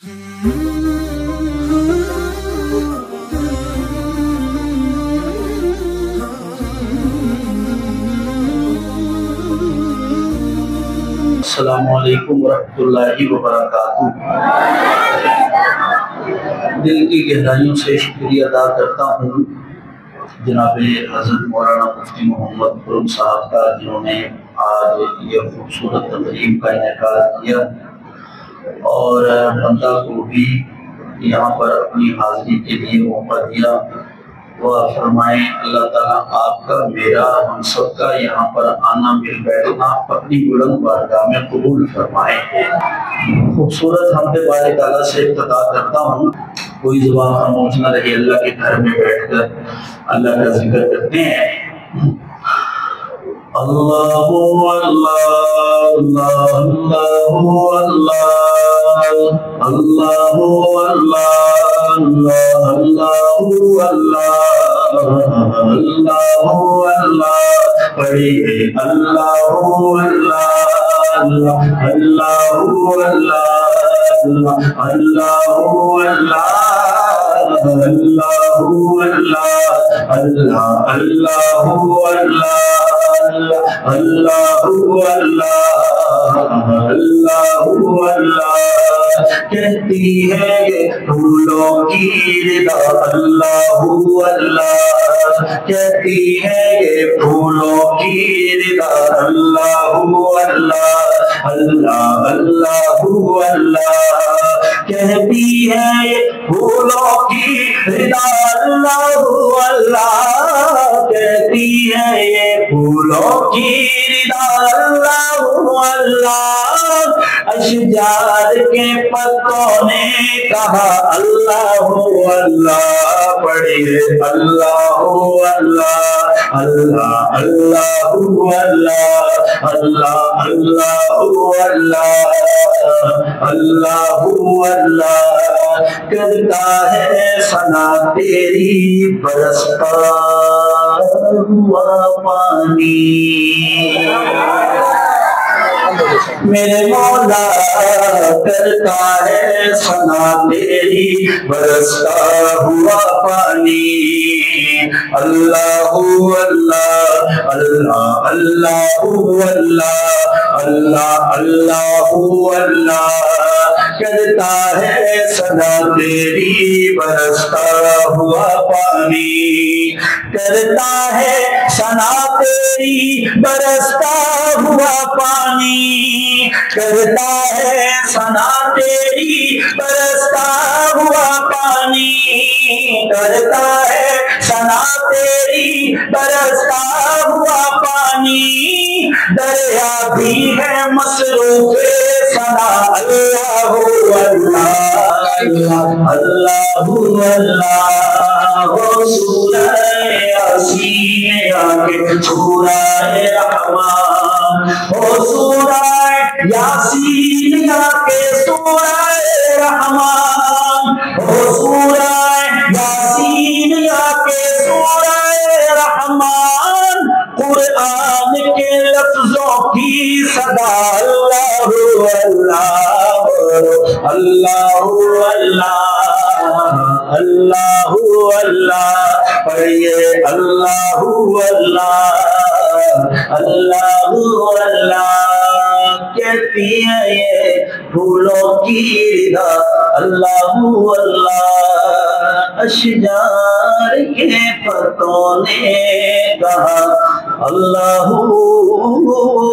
السلام علیکم ورحمۃ اللہ وبرکاتہ۔ دل کی گہرائیوں سے شکریہ ادا کرتا ہوں جناب حضرت مولانا مفتی محمد خرم صاحب کا، جنہوں نے آج یہ خوبصورت تقریب کا انعقاد کیا اور بندہ کو بھی یہاں پر اپنی حاضری کے لیے موقع دیا۔ دعا فرمائیں اللہ تعالیٰ آپ کا، میرا، ہم سب کا یہاں پر آنا، مل بیٹھنا اپنی بلند بارگاہ میں قبول فرمائیں۔ خوبصورت حمد بارے تعالیٰ سے ابتدا کرتا ہوں، کوئی زبان خاموش نہ رہی، اللہ کے گھر میں بیٹھ کر اللہ کا ذکر کرتے ہیں۔ اللہ اللہ اللہ اللہ اللہ اللہ اللہ اللہ اللہ پڑھیے اللہ اللہ اللہ اللہ اللہ اللہ اللہ اللہ کہتی ہے یہ پھولوں کی ردا، اللہ اللہ کہتی ہے یہ پھولوں کی ردا، اللہ اللہ اللہ اللہ اللہ کہتی ہے یہ پھولوں کی ردا، اللہ اللہ کہتی ہے یہ پھولوں کی ردا، اللہ اللہ اشجار کے پتوں نے کہا اللہ اللہ پڑھیے اللہ اللہ اللہ اللہ اللہ اللہ اللہ اللہ اللہ کرتا ہے ثنا تیری برستا ہوا پانی، میرے مولا کرتا ہے ثنا تیری برستا ہوا پانی، اللہ اللہ اللہ اللہ اللہ اللہ اللہ کرتا ہے ثنا تیری برستا ہوا پانی، کرتا ہے ثنا تیری برستا ہوا پانی، کرتا ہے ثنا تیری برستا ہوا پانی، کرتا ہے ثنا تیری برستا ہوا پانی، دریا بھی ہے مصروف ثنا اللہ اللہ اللہ اللہ سورہ یاسین آگے سورہ رحمان، سورہ یاسین آگے سورہ رحمان، سورہ یاسین آگے سورہ رحمان، قرآن کے لفظوں کی صدا اللہ اللہ اللہ اللہ اللہ اللہ پڑھیے اللہ اللہ اللہ اللہ کہتی ہے یہ پھولوں کی ردا، اللہ اللہ اشجار کے پتوں نے کہا اللہ اللہ